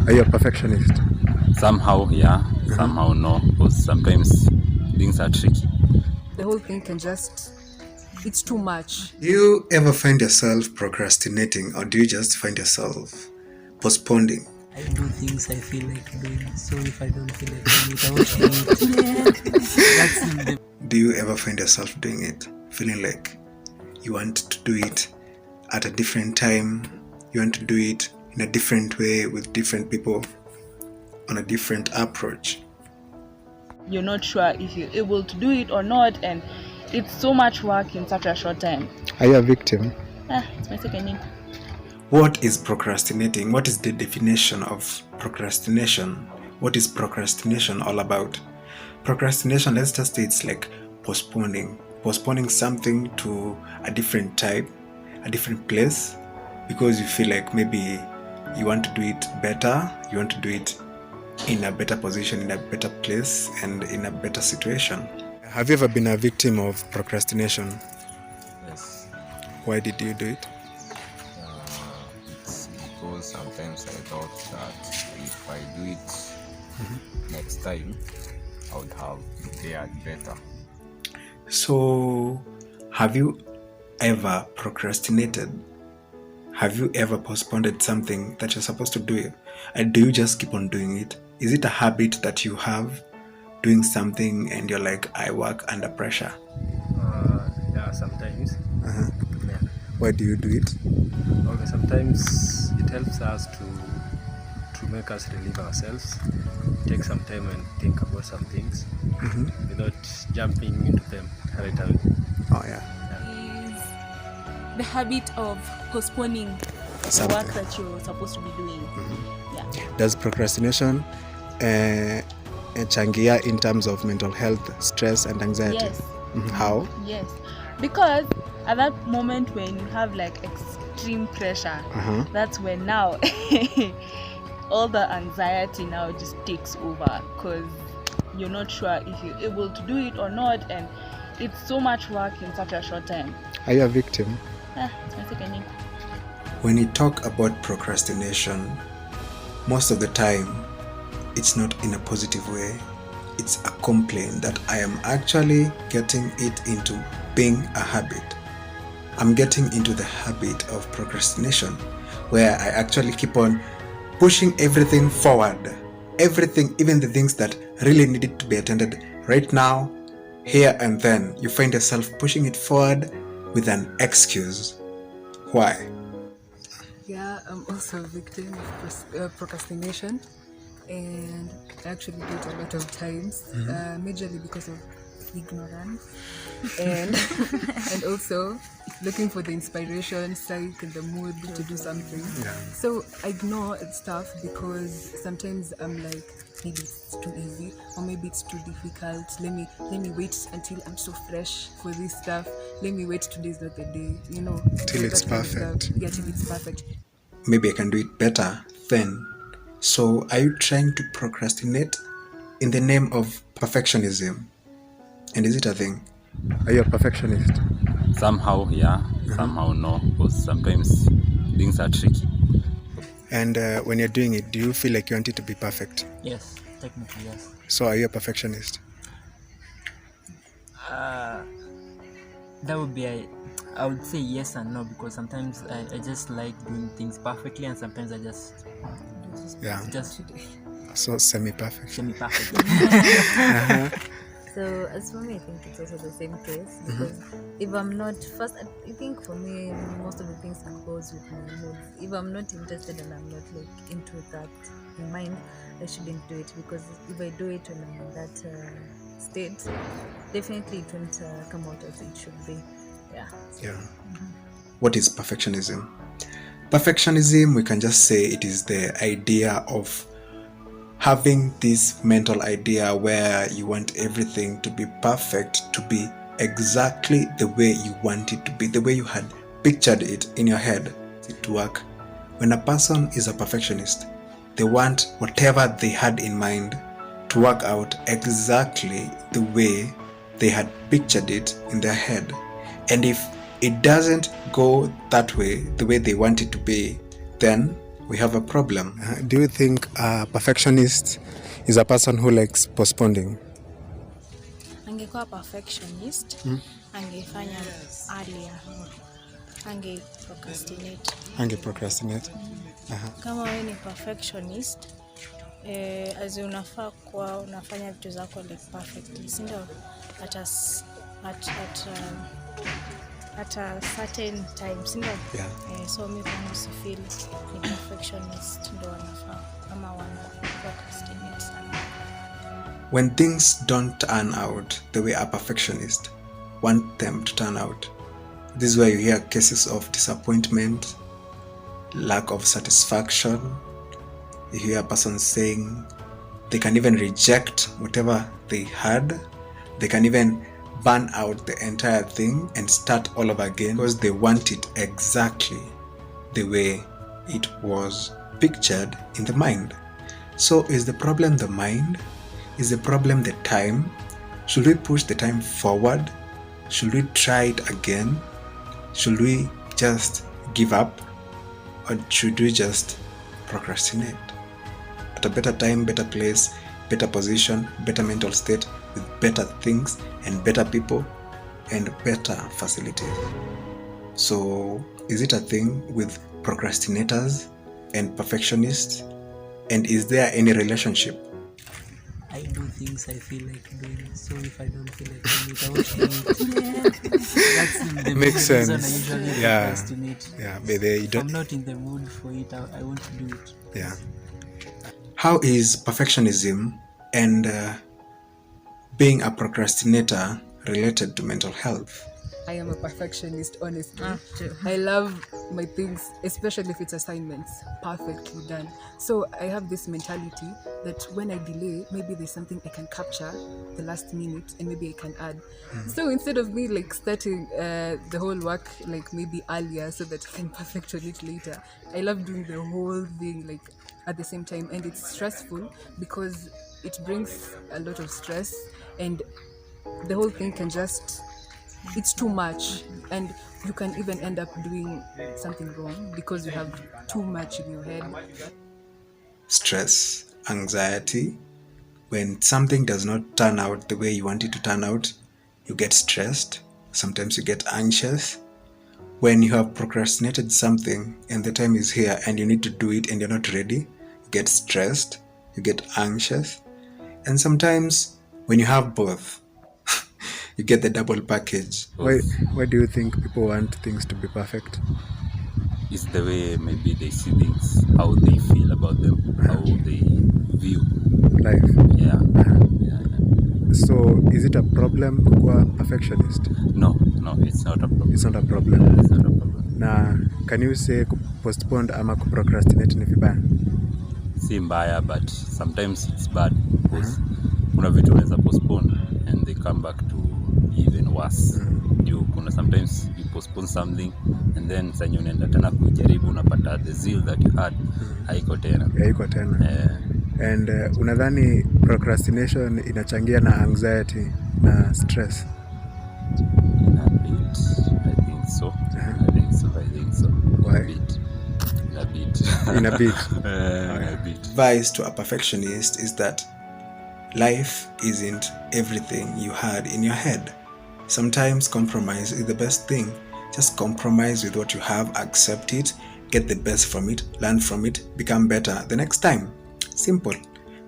Are you a perfectionist? Somehow, yeah. Somehow, no. Because sometimes things are tricky. The whole thing can just, it's too much. Do you ever find yourself procrastinating, or do you just find yourself postponing? I do things I feel like doing. So if I don't feel like doing it, I won't do it. That's the Do you ever find yourself doing it, feeling like you want to do it at a different time, you want to do it in a different way with different people, on a different approach? You're not sure if you're able to do it or not, and it's so much work in such a short time. Are you a victim? It's my second name. What is procrastinating? What is the definition of procrastination? What is procrastination all about? Procrastination, let's just say it's like postponing something to a different type, a different place, because you feel like maybe you want to do it better, you want to do it in a better position, in a better place, and in a better situation. Have you ever been a victim of procrastination? Yes, Why did you do it? it's because sometimes I thought that if I do it next time, I would have fared better. So, have you ever procrastinated? Have you ever postponed something that you're supposed to do? And do you just keep on doing it? Is it a habit that you have, doing something and you're like, I work under pressure? Yeah, sometimes. Uh-huh. Yeah. Why do you do it? Okay, sometimes it helps us to make us relieve ourselves, take some time and think about some things without jumping into them right away. Oh, yeah. Is the habit of postponing the work that you're supposed to be doing. Yeah. Does procrastination changia in terms of mental health, stress, and anxiety? Yes. How? Yes. Because at that moment when you have like extreme pressure, that's when now all the anxiety now just takes over, because you're not sure if you're able to do it or not, and it's so much work in such a short time. Are you a victim? It's my second name. When you talk about procrastination, most of the time, it's not in a positive way. It's a complaint that I am actually getting it into being a habit. I'm getting into the habit of procrastination, where I actually keep on pushing everything forward. Everything, even the things that really needed to be attended right now, here and then, you find yourself pushing it forward with an excuse. Why? Yeah, I'm also a victim of procrastination, and I actually do it a lot of times, majorly because of ignorance, and and also looking for the inspiration, psych, and the mood to do something. So I ignore stuff because sometimes I'm like, maybe it's too easy or maybe it's too difficult. Let me wait until I'm so fresh for this stuff. Let me wait, today's not the day, Till it's that kind of stuff. perfect. Yeah, till it's perfect. Maybe I can do it better then. So are you trying to procrastinate in the name of perfectionism? And is it a thing? Are you a perfectionist? Somehow, yeah. Somehow, no. Because sometimes things are tricky. And when you're doing it, do you feel like you want it to be perfect? yes, technically yes. So are you a perfectionist? That would be I would say yes and no, because sometimes I just like doing things perfectly, and sometimes I just So semi-perfect. semi-perfect. So as for me, I think it's also the same case, because if I'm not first, I think for me most of the things goes with my mood. If I'm not interested and I'm not like into that in mind, I shouldn't do it, because if I do it when I'm in that state, definitely it won't come out as it should be. Yeah. What is perfectionism? Perfectionism, we can just say it is the idea of having this mental idea where you want everything to be perfect, to be exactly the way you want it to be, the way you had pictured it in your head, it to work. When a person is a perfectionist, they want whatever they had in mind to work out exactly the way they had pictured it in their head. And if it doesn't go that way, the way they want it to be, then we have a problem. Do you think a perfectionist is a person who likes postponing? Angekuwa perfectionist, angefanya earlier. Procrastinate. Kama wewe ni perfectionist, unafaa kuwa unafanya vitu zako like perfectly, si ndio? At a certain time, si ndio? Yeah. So mi kwangu si feel ni perfectionist ndio wanafaa ama wana procrastinate sana. When things don't turn out the way a perfectionist want them to turn out, this is where you hear cases of disappointment, lack of satisfaction. You hear a person saying they can even reject whatever they had. They can even burn out the entire thing and start all over again because they want it exactly the way it was pictured in the mind. So is the problem the mind? Is the problem the time? Should we push the time forward? Should we try it again? Should we just give up? Or should we just procrastinate? At a better time, better place, better position, better mental state, with better things and better people and better facilities. So is it a thing with procrastinators and perfectionists? And is there any relationship? I do things I feel like doing, so if I don't feel like doing it, I won't do it. That's the Makes reason sense. I usually Yeah. procrastinate. Yeah, but If I'm not in the mood for it, I won't do it. Yeah. How is perfectionism and being a procrastinator related to mental health? I am a perfectionist, honestly. I love my things, especially if it's assignments, perfectly done. So I have this mentality that when I delay, maybe there's something I can capture the last minute and maybe I can add. So instead of me like starting the whole work like maybe earlier so that I can perfect on it later, I love doing the whole thing like at the same time, and it's stressful because it brings a lot of stress, and the whole thing can just, it's too much, and you can even end up doing something wrong because you have too much in your head. Stress, anxiety. When something does not turn out the way you want it to turn out, you get stressed. Sometimes you get anxious. When you have procrastinated something and the time is here and you need to do it and you're not ready, you get stressed, you get anxious. And sometimes when you have both, you get the double package. Why do you think people want things to be perfect? It's the way maybe they see things, how they feel about them, how they view life. Yeah. So is it a problem kuwa perfectionist? No, it's not a problem. It's not a problem. It's not a problem. Na can you say postpone ama procrastinate ni vibaya? Si mbaya, but sometimes it's bad because kuna vitu unaweza postpone and they come back to even worse. Kuna sometimes you postpone something and then sasa unaenda tena kujaribu, unapata the zeal that you had haiko tena. And unadhani procrastination inachangia na anxiety na stress? A bit, I think so. Why? In a bit. Advice to a perfectionist is that life isn't everything you had in your head. Sometimes compromise is the best thing. Just compromise with what you have, accept it, get the best from it, learn from it, become better the next time. Simple.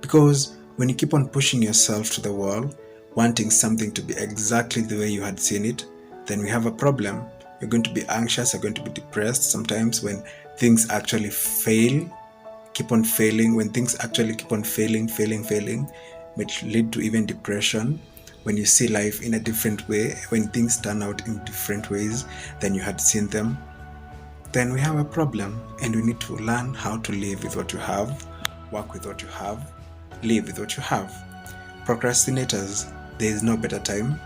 Because when you keep on pushing yourself to the wall, wanting something to be exactly the way you had seen it, then we have a problem. You're going to be anxious, you're going to be depressed. Sometimes when things actually fail, keep on failing, when things actually keep on failing, might lead to even depression. When you see life in a different way, when things turn out in different ways than you had seen them, then we have a problem, and we need to learn how to live with what you have, work with what you have, live with what you have. Procrastinators, there is no better time.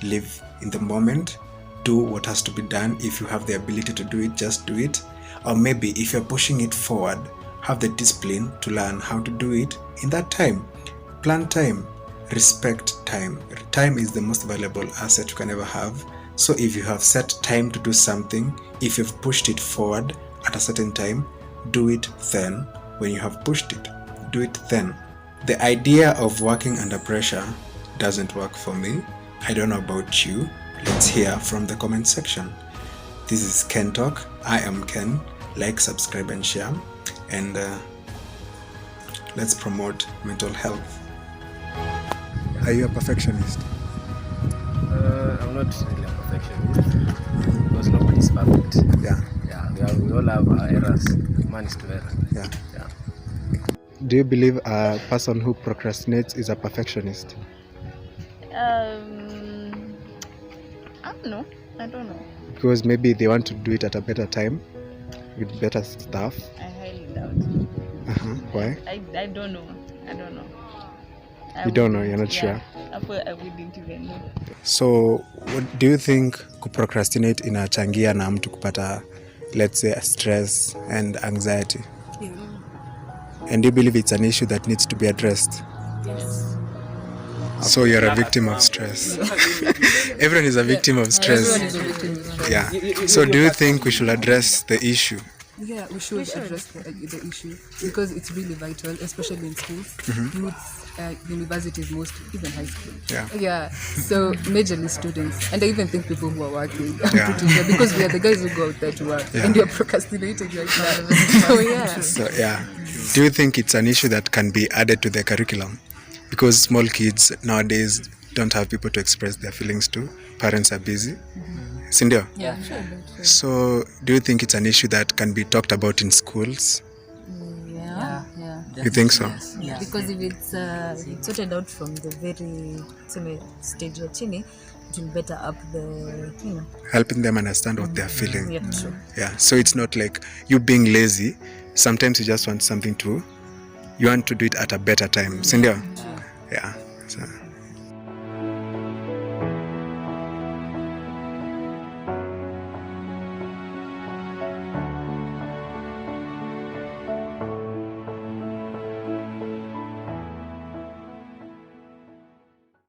Live in the moment. Do what has to be done. If you have the ability to do it, just do it. Or maybe if you're pushing it forward, have the discipline to learn how to do it in that time. Plan time. Respect time. Time is the most valuable asset you can ever have. So if you have set time to do something, if you've pushed it forward at a certain time, Do it then. When you have pushed it, do it then. The idea of working under pressure doesn't work for me. I don't know about you. Let's hear from the comment section. This is Ken Talk. I am Ken. Like, subscribe, and share. And let's promote mental health. Are you a perfectionist? I'm not really a perfectionist because nobody's perfect. Yeah. We all have our errors. Man is to error. Yeah. Do you believe a person who procrastinates is a perfectionist? I don't know. Because maybe they want to do it at a better time with better stuff. I highly doubt it. Why? I don't know. You don't know, you're not sure. I wouldn't even know. So what do you think kuprocrastinate inachangia na mtu kupata, let's say, stress and anxiety? Yeah. And do you believe it's an issue that needs to be addressed? Yes. So you're a victim of stress. Everyone is a victim of stress. Everyone is a victim of stress. Yeah. So do you think we should address the issue? Yeah, we should address the issue because it's really vital, especially in schools, youths, universities, most, even high school. Yeah. So majorly students, and I even think people who are working, I'm pretty sure, because we are the guys who go out there to work, and we are procrastinating right now. So do you think it's an issue that can be added to the curriculum? Because small kids nowadays don't have people to express their feelings to. Parents are busy. Sindio? Yeah. So do you think it's an issue that can be talked about in schools? Yeah. You think so? Yeah. Because if it's sorted out from the very stage ya chini, it will better up the, Helping them understand what they're feeling. Yeah, true. Yeah. So it's not like you being lazy. Sometimes you just want something you want to do it at a better time. Sindio? Yeah. So